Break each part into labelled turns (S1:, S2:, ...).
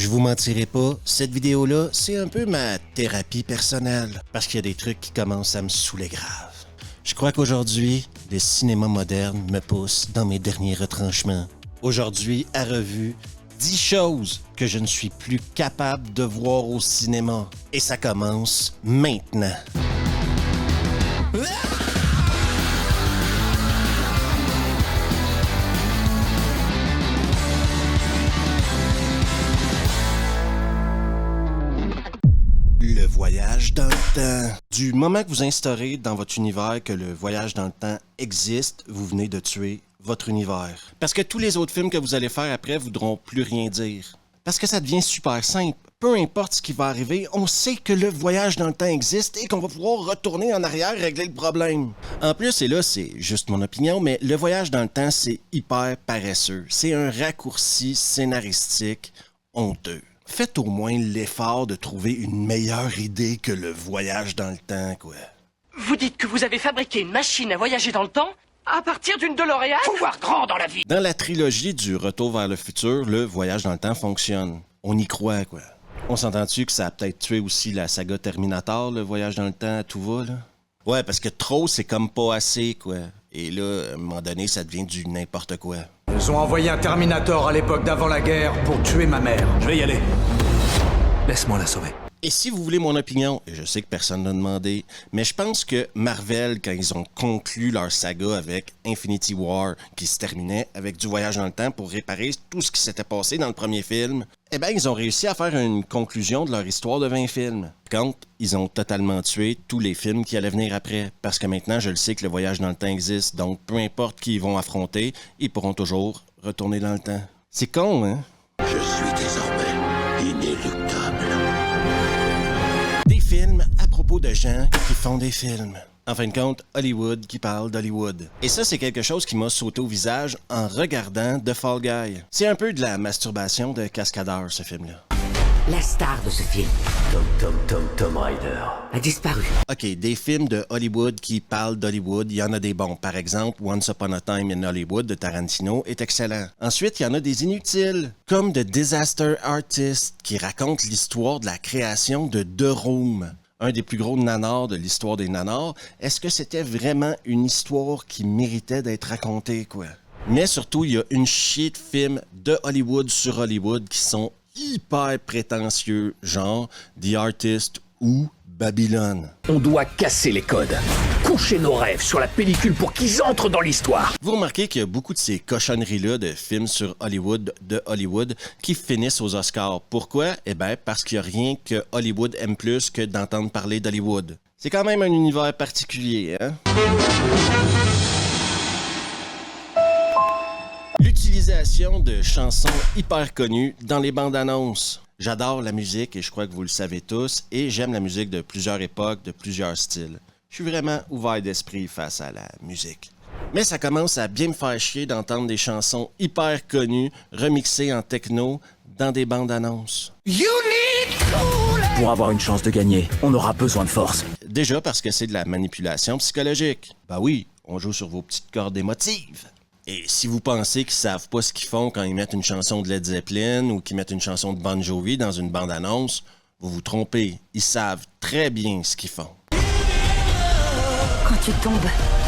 S1: Je vous mentirai pas, cette vidéo-là, c'est un peu ma thérapie personnelle, parce qu'il y a des trucs qui commencent à me saouler grave. Je crois qu'aujourd'hui, le cinéma moderne me pousse dans mes derniers retranchements. Aujourd'hui, à revue, 10 choses que je ne suis plus capable de voir au cinéma. Et ça commence maintenant. Le voyage dans le temps. Du moment que vous instaurez dans votre univers que le voyage dans le temps existe, vous venez de tuer votre univers. Parce que tous les autres films que vous allez faire après voudront plus rien dire. Parce que ça devient super simple. Peu importe ce qui va arriver, on sait que le voyage dans le temps existe et qu'on va pouvoir retourner en arrière et régler le problème. En plus, et là, c'est juste mon opinion, mais le voyage dans le temps, c'est hyper paresseux. C'est un raccourci scénaristique honteux. Faites au moins l'effort de trouver une meilleure idée que le voyage dans le temps, quoi.
S2: Vous dites que vous avez fabriqué une machine à voyager dans le temps à partir d'une DeLorean?
S3: Pouvoir grand dans la vie.
S1: Dans la trilogie du Retour vers le futur, le voyage dans le temps fonctionne. On y croit, quoi. On s'entend-tu que ça a peut-être tué aussi la saga Terminator, le voyage dans le temps, à tout va, là? Ouais, parce que trop, c'est comme pas assez, quoi. Et là, à un moment donné, ça devient du n'importe quoi.
S4: Ils ont envoyé un Terminator à l'époque d'avant la guerre pour tuer ma mère.
S3: Je vais y aller. Laisse-moi la sauver.
S1: Et si vous voulez mon opinion, et je sais que personne n'a demandé, mais je pense que Marvel, quand ils ont conclu leur saga avec Infinity War, qui se terminait avec du voyage dans le temps pour réparer tout ce qui s'était passé dans le premier film, eh bien, ils ont réussi à faire une conclusion de leur histoire de 20 films. Quand ils ont totalement tué tous les films qui allaient venir après, parce que maintenant, je le sais que le voyage dans le temps existe, donc peu importe qui ils vont affronter, ils pourront toujours retourner dans le temps. C'est con, hein?
S5: Je suis désormais inéluctable.
S1: Des films à propos de gens qui font des films. En fin de compte, Hollywood qui parle d'Hollywood. Et ça, c'est quelque chose qui m'a sauté au visage en regardant The Fall Guy. C'est un peu de la masturbation de cascadeur, ce film-là.
S6: La star de ce film
S5: Tom Rider.
S6: a disparu.
S1: OK, des films de Hollywood qui parlent d'Hollywood, il y en a des bons. Par exemple, Once Upon a Time in Hollywood de Tarantino est excellent. Ensuite, il y en a des inutiles, comme The Disaster Artist, qui raconte l'histoire de la création de The Room, un des plus gros nanars de l'histoire des nanars. Est-ce que c'était vraiment une histoire qui méritait d'être racontée, quoi? Mais surtout, il y a une chier de films de Hollywood sur Hollywood qui sont hyper prétentieux, genre The Artist ou Babylone.
S3: On doit casser les codes. Coucher nos rêves sur la pellicule pour qu'ils entrent dans l'histoire.
S1: Vous remarquez qu'il y a beaucoup de ces cochonneries-là de films sur Hollywood, de Hollywood, qui finissent aux Oscars. Pourquoi? Eh bien, parce qu'il n'y a rien que Hollywood aime plus que d'entendre parler d'Hollywood. C'est quand même un univers particulier, hein? L'utilisation de chansons hyper connues dans les bandes annonces. J'adore la musique et je crois que vous le savez tous, et j'aime la musique de plusieurs époques, de plusieurs styles. Je suis vraiment ouvert d'esprit face à la musique. Mais ça commence à bien me faire chier d'entendre des chansons hyper connues, remixées en techno, dans des bandes annonces.
S3: Pour avoir une chance de gagner, on aura besoin de force.
S1: Déjà parce que c'est de la manipulation psychologique. Ben oui, on joue sur vos petites cordes émotives. Et si vous pensez qu'ils savent pas ce qu'ils font quand ils mettent une chanson de Led Zeppelin ou qu'ils mettent une chanson de Bon Jovi dans une bande-annonce, vous vous trompez. Ils savent très bien ce qu'ils font.
S6: Quand tu tombes,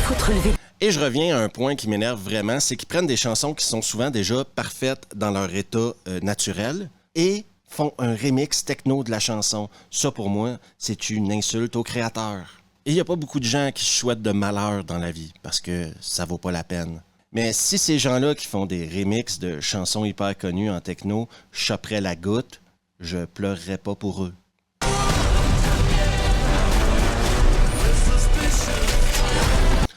S6: faut te relever.
S1: Et je reviens à un point qui m'énerve vraiment, c'est qu'ils prennent des chansons qui sont souvent déjà parfaites dans leur état naturel et font un remix techno de la chanson. Ça, pour moi, c'est une insulte aux créateurs. Et il n'y a pas beaucoup de gens qui souhaitent de malheur dans la vie, parce que ça vaut pas la peine. Mais si ces gens-là qui font des remixes de chansons hyper connues en techno choperaient la goutte, je pleurerais pas pour eux.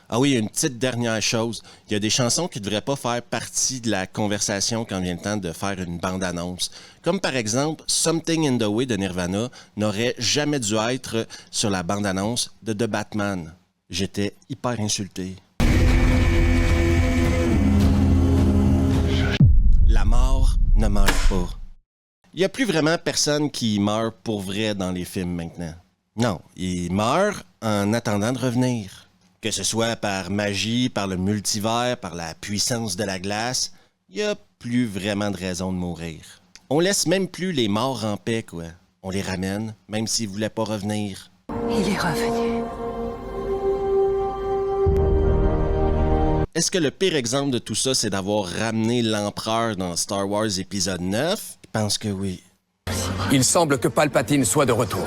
S1: Ah oui, une petite dernière chose. Il y a des chansons qui ne devraient pas faire partie de la conversation quand vient le temps de faire une bande-annonce. Comme par exemple, Something in the Way de Nirvana n'aurait jamais dû être sur la bande-annonce de The Batman. J'étais hyper insulté. La mort ne meurt pas. Il n'y a plus vraiment personne qui meurt pour vrai dans les films maintenant. Non, il meurt en attendant de revenir. Que ce soit par magie, par le multivers, par la puissance de la glace, il n'y a plus vraiment de raison de mourir. On laisse même plus les morts en paix, quoi. On les ramène, même s'ils voulaient pas revenir.
S2: Il est revenu.
S1: Est-ce que le pire exemple de tout ça, c'est d'avoir ramené l'empereur dans Star Wars épisode 9? Je pense que oui.
S3: Il semble que Palpatine soit de retour.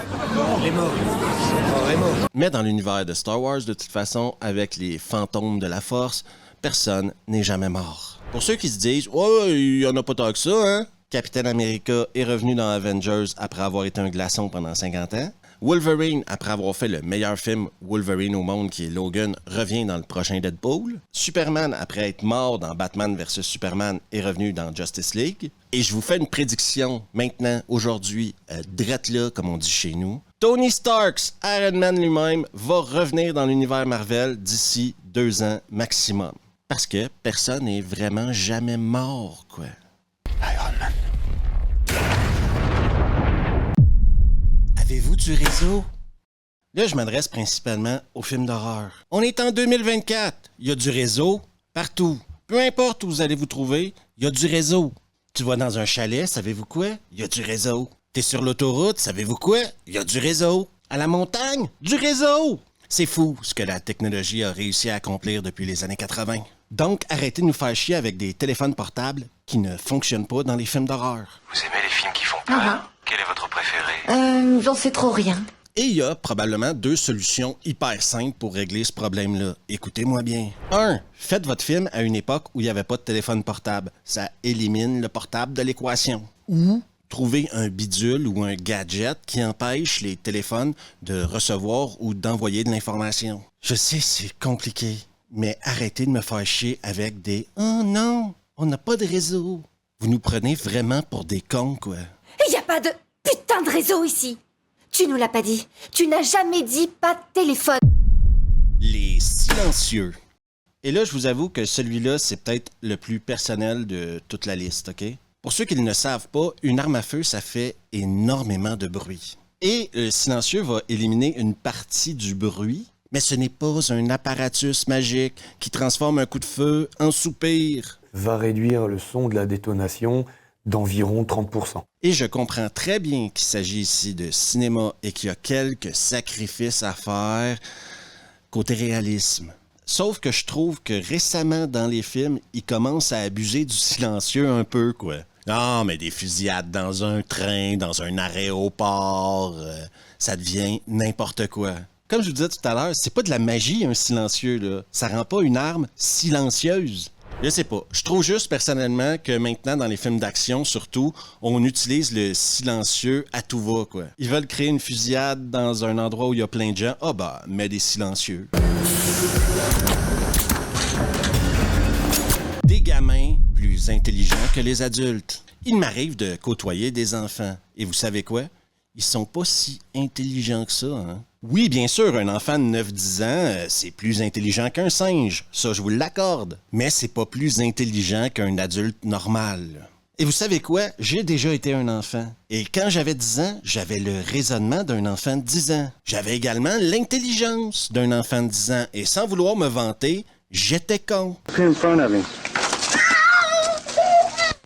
S1: Mais dans l'univers de Star Wars, de toute façon, avec les fantômes de la Force, personne n'est jamais mort. Pour ceux qui se disent « Ouais, il y en a pas tant que ça, hein? » Captain America est revenu dans Avengers après avoir été un glaçon pendant 50 ans. Wolverine, après avoir fait le meilleur film Wolverine au monde qui est Logan, revient dans le prochain Deadpool. Superman, après être mort dans Batman vs Superman, est revenu dans Justice League. Et je vous fais une prédiction maintenant, aujourd'hui, drette là, comme on dit chez nous. Tony Stark, Iron Man lui-même, va revenir dans l'univers Marvel d'ici 2 ans maximum. Parce que personne n'est vraiment jamais mort, quoi.
S3: Iron Man.
S1: Avez-vous du réseau? Là, je m'adresse principalement aux films d'horreur. On est en 2024. Il y a du réseau partout. Peu importe où vous allez vous trouver, il y a du réseau. Tu vas dans un chalet, savez-vous quoi? Il y a du réseau. T'es sur l'autoroute, savez-vous quoi? Il y a du réseau. À la montagne, du réseau. C'est fou ce que la technologie a réussi à accomplir depuis les années 80. Donc, arrêtez de nous faire chier avec des téléphones portables qui ne fonctionnent pas dans les films d'horreur.
S7: Vous aimez les films qui font peur? Quel est votre préféré?
S6: J'en sais trop rien.
S1: Et il y a probablement 2 solutions hyper simples pour régler ce problème-là. Écoutez-moi bien. 1. Faites votre film à une époque où il n'y avait pas de téléphone portable. Ça élimine le portable de l'équation. Ou trouvez un bidule ou un gadget qui empêche les téléphones de recevoir ou d'envoyer de l'information. Je sais, c'est compliqué, mais arrêtez de me faire chier avec des « Oh non, on n'a pas de réseau ». Vous nous prenez vraiment pour des cons, quoi.
S8: Il n'y a pas de putain de réseau ici. Tu nous l'as pas dit. Tu n'as jamais dit pas de téléphone.
S1: Les silencieux. Et là, je vous avoue que celui-là, c'est peut-être le plus personnel de toute la liste, OK? Pour ceux qui ne le savent pas, une arme à feu, ça fait énormément de bruit. Et le silencieux va éliminer une partie du bruit, mais ce n'est pas un apparatus magique qui transforme un coup de feu en soupir.
S9: Va réduire le son de la détonation d'environ 30%.
S1: Et je comprends très bien qu'il s'agit ici de cinéma et qu'il y a quelques sacrifices à faire côté réalisme. Sauf que je trouve que récemment dans les films, ils commencent à abuser du silencieux un peu, quoi. Non, mais des fusillades dans un train, dans un aéroport, ça devient n'importe quoi. Comme je vous disais tout à l'heure, c'est pas de la magie, un silencieux, là. Ça rend pas une arme silencieuse. Je sais pas. Je trouve juste personnellement que maintenant, dans les films d'action, surtout, on utilise le silencieux à tout va, quoi. Ils veulent créer une fusillade dans un endroit où il y a plein de gens. Ah bah, mets des silencieux. Des gamins plus intelligents que les adultes. Il m'arrive de côtoyer des enfants. Et vous savez quoi? Ils sont pas si intelligents que ça, hein? Oui, bien sûr, un enfant de 9-10 ans, c'est plus intelligent qu'un singe. Ça, je vous l'accorde. Mais c'est pas plus intelligent qu'un adulte normal. Et vous savez quoi? J'ai déjà été un enfant. Et quand j'avais 10 ans, j'avais le raisonnement d'un enfant de 10 ans. J'avais également l'intelligence d'un enfant de 10 ans. Et sans vouloir me vanter, j'étais con.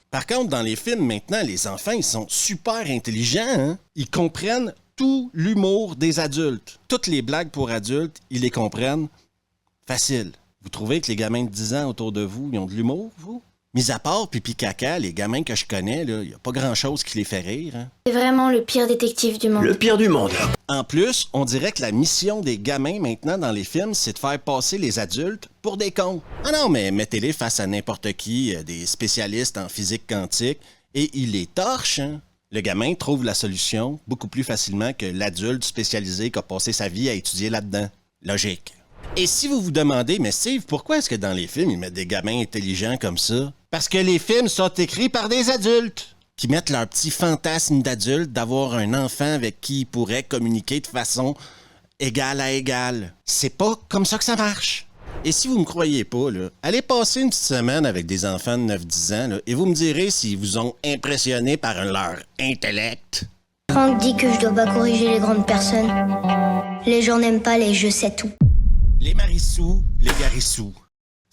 S1: Par contre, dans les films, maintenant, les enfants, ils sont super intelligents, hein? Ils comprennent tout l'humour des adultes. Toutes les blagues pour adultes, ils les comprennent facile. Vous trouvez que les gamins de 10 ans autour de vous, ils ont de l'humour, vous? Mis à part pipi caca, les gamins que je connais, il n'y a pas grand-chose qui les fait rire. Hein?
S8: C'est vraiment le pire détective du monde.
S5: Le pire du monde.
S1: En plus, on dirait que la mission des gamins maintenant dans les films, c'est de faire passer les adultes pour des cons. Ah non, mais mettez-les face à n'importe qui, des spécialistes en physique quantique, et ils les torchent, hein? Le gamin trouve la solution beaucoup plus facilement que l'adulte spécialisé qui a passé sa vie à étudier là-dedans. Logique. Et si vous vous demandez, mais Steve, pourquoi est-ce que dans les films, ils mettent des gamins intelligents comme ça? Parce que les films sont écrits par des adultes qui mettent leur petit fantasme d'adulte d'avoir un enfant avec qui ils pourraient communiquer de façon égale à égale. C'est pas comme ça que ça marche. Et si vous me croyez pas, là, allez passer une petite semaine avec des enfants de 9-10 ans là, et vous me direz s'ils vous ont impressionné par leur intellect.
S10: Franck dit que je dois pas corriger les grandes personnes. Les gens n'aiment pas les je sais tout.
S1: Les Marissous, les Garissous.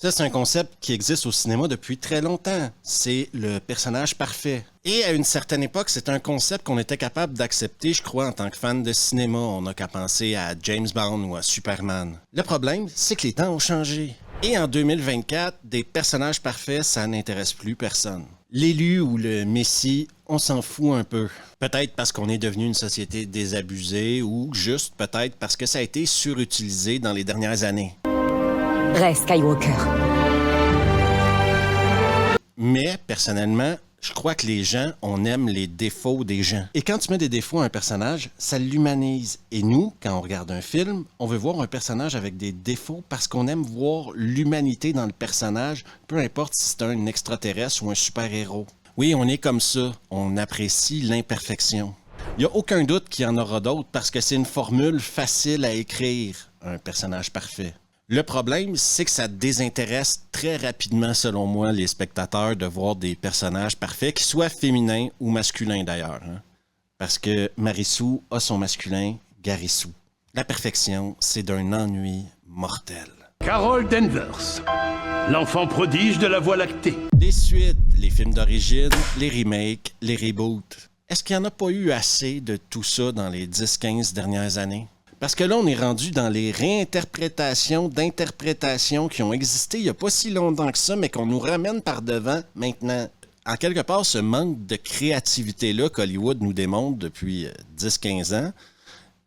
S1: Ça, c'est un concept qui existe au cinéma depuis très longtemps. C'est le personnage parfait. Et à une certaine époque, c'est un concept qu'on était capable d'accepter, je crois, en tant que fan de cinéma. On n'a qu'à penser à James Bond ou à Superman. Le problème, c'est que les temps ont changé. Et en 2024, des personnages parfaits, ça n'intéresse plus personne. L'élu ou le messie, on s'en fout un peu. Peut-être parce qu'on est devenu une société désabusée ou juste peut-être parce que ça a été surutilisé dans les dernières années.
S6: Rey Skywalker.
S1: Mais, personnellement, je crois que les gens, on aime les défauts des gens. Et quand tu mets des défauts à un personnage, ça l'humanise. Et nous, quand on regarde un film, on veut voir un personnage avec des défauts parce qu'on aime voir l'humanité dans le personnage, peu importe si c'est un extraterrestre ou un super-héros. Oui, on est comme ça. On apprécie l'imperfection. Il n'y a aucun doute qu'il y en aura d'autres parce que c'est une formule facile à écrire, un personnage parfait. Le problème, c'est que ça désintéresse très rapidement, selon moi, les spectateurs de voir des personnages parfaits, qu'ils soient féminins ou masculins d'ailleurs. Hein? Parce que Marissou a son masculin, Garissou. La perfection, c'est d'un ennui mortel.
S5: Carol Danvers, l'enfant prodige de la Voie lactée.
S1: Les suites, les films d'origine, les remakes, les reboots. Est-ce qu'il n'y en a pas eu assez de tout ça dans les 10-15 dernières années? Parce que là, on est rendu dans les réinterprétations d'interprétations qui ont existé il n'y a pas si longtemps que ça, mais qu'on nous ramène par devant maintenant. En quelque part, ce manque de créativité-là qu'Hollywood nous démontre depuis 10-15 ans,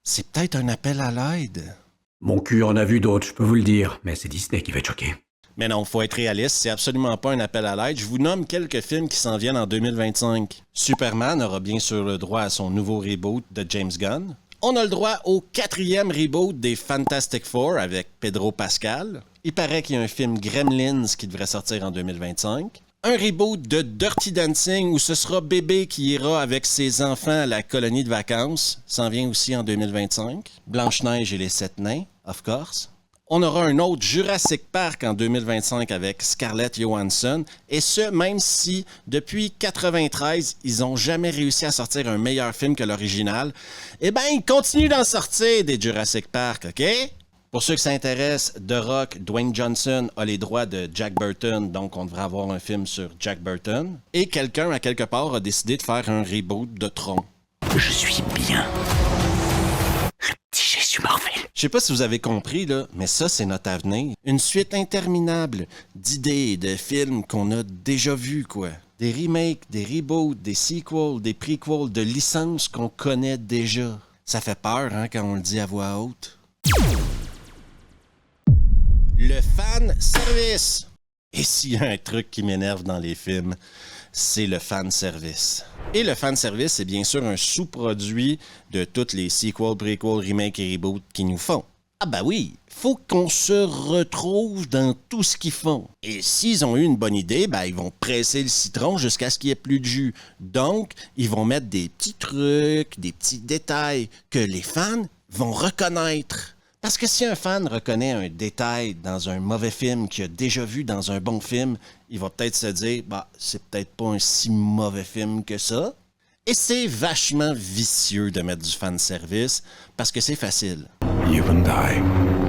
S1: c'est peut-être un appel à l'aide.
S3: Mon cul en a vu d'autres, je peux vous le dire, mais c'est Disney qui va être choqué.
S1: Mais non, faut être réaliste, c'est absolument pas un appel à l'aide. Je vous nomme quelques films qui s'en viennent en 2025. Superman aura bien sûr le droit à son nouveau reboot de James Gunn. On a le droit au 4e reboot des Fantastic Four avec Pedro Pascal. Il paraît qu'il y a un film Gremlins qui devrait sortir en 2025. Un reboot de Dirty Dancing où ce sera bébé qui ira avec ses enfants à la colonie de vacances. S'en vient aussi en 2025. Blanche-Neige et les 7 nains, of course. On aura un autre Jurassic Park en 2025 avec Scarlett Johansson. Et ce, même si, depuis 1993, ils n'ont jamais réussi à sortir un meilleur film que l'original. Eh bien, ils continuent d'en sortir des Jurassic Park, OK? Pour ceux qui s'intéressent, The Rock, Dwayne Johnson a les droits de Jack Burton, donc on devrait avoir un film sur Jack Burton. Et quelqu'un, à quelque part, a décidé de faire un reboot de Tron.
S3: Je suis bien. Le petit Jésus Marvel.
S1: Je sais pas si vous avez compris, là, mais ça, c'est notre avenir. Une suite interminable d'idées, de films qu'on a déjà vus, quoi. Des remakes, des reboots, des sequels, des prequels, de licences qu'on connaît déjà. Ça fait peur, hein, quand on le dit à voix haute. Le fan service. Et s'il y a un truc qui m'énerve dans les films, c'est le fan service. Et le fan service, c'est bien sûr un sous-produit de toutes les sequels, prequels, remakes et reboots qu'ils nous font. Ah bah oui, faut qu'on se retrouve dans tout ce qu'ils font. Et s'ils ont eu une bonne idée, ben ils vont presser le citron jusqu'à ce qu'il n'y ait plus de jus. Donc, ils vont mettre des petits trucs, des petits détails que les fans vont reconnaître. Parce que si un fan reconnaît un détail dans un mauvais film qu'il a déjà vu dans un bon film, il va peut-être se dire, bah, c'est peut-être pas un si mauvais film que ça. Et c'est vachement vicieux de mettre du fanservice parce que c'est facile.
S5: You and I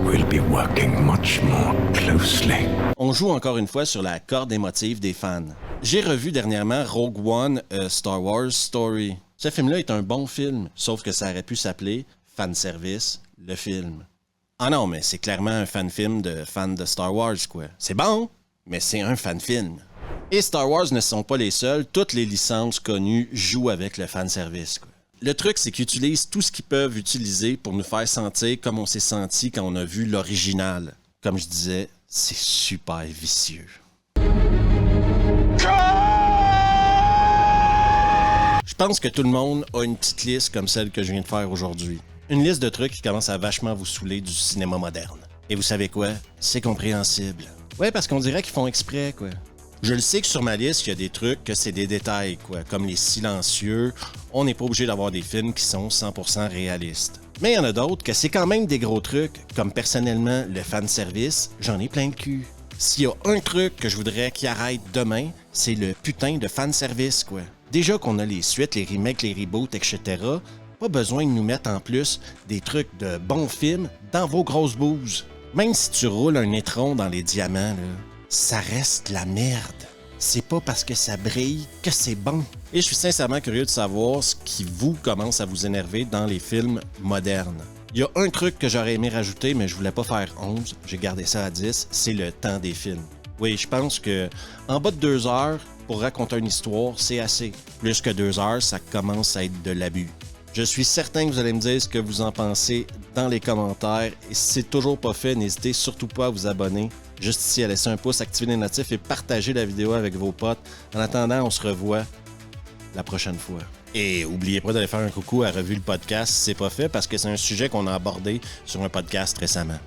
S5: will be working much more closely.
S1: On joue encore une fois sur la corde émotive des fans. J'ai revu dernièrement Rogue One, A Star Wars Story. Ce film-là est un bon film, sauf que ça aurait pu s'appeler Fanservice, le film. Ah non, mais c'est clairement un fan-film de fans de Star Wars, quoi. C'est bon, mais c'est un fan-film. Et Star Wars ne sont pas les seuls. Toutes les licences connues jouent avec le fanservice, quoi. Le truc, c'est qu'ils utilisent tout ce qu'ils peuvent utiliser pour nous faire sentir comme on s'est senti quand on a vu l'original. Comme je disais, c'est super vicieux. Je pense que tout le monde a une petite liste comme celle que je viens de faire aujourd'hui. Une liste de trucs qui commence à vachement vous saouler du cinéma moderne. Et vous savez quoi? C'est compréhensible. Ouais, parce qu'on dirait qu'ils font exprès, quoi. Je le sais que sur ma liste, il y a des trucs que c'est des détails, quoi. Comme les silencieux, on n'est pas obligé d'avoir des films qui sont 100% réalistes. Mais il y en a d'autres que c'est quand même des gros trucs, comme personnellement le fanservice, j'en ai plein le cul. S'il y a un truc que je voudrais qu'il arrête demain, c'est le putain de fanservice, quoi. Déjà qu'on a les suites, les remakes, les reboots, etc., pas besoin de nous mettre en plus des trucs de bons films dans vos grosses bouses. Même si tu roules un étron dans les diamants, là, ça reste la merde. C'est pas parce que ça brille que c'est bon. Et je suis sincèrement curieux de savoir ce qui vous commence à vous énerver dans les films modernes. Il y a un truc que j'aurais aimé rajouter, mais je voulais pas faire 11, j'ai gardé ça à 10, c'est le temps des films. Oui, je pense que en bas de 2 heures, pour raconter une histoire, c'est assez. Plus que 2 heures, ça commence à être de l'abus. Je suis certain que vous allez me dire ce que vous en pensez dans les commentaires. Et si c'est toujours pas fait, n'hésitez surtout pas à vous abonner. Juste ici, à laisser un pouce, activer les notifs et partager la vidéo avec vos potes. En attendant, on se revoit la prochaine fois. Et oubliez pas d'aller faire un coucou à Revue le podcast si c'est pas fait, parce que c'est un sujet qu'on a abordé sur un podcast récemment.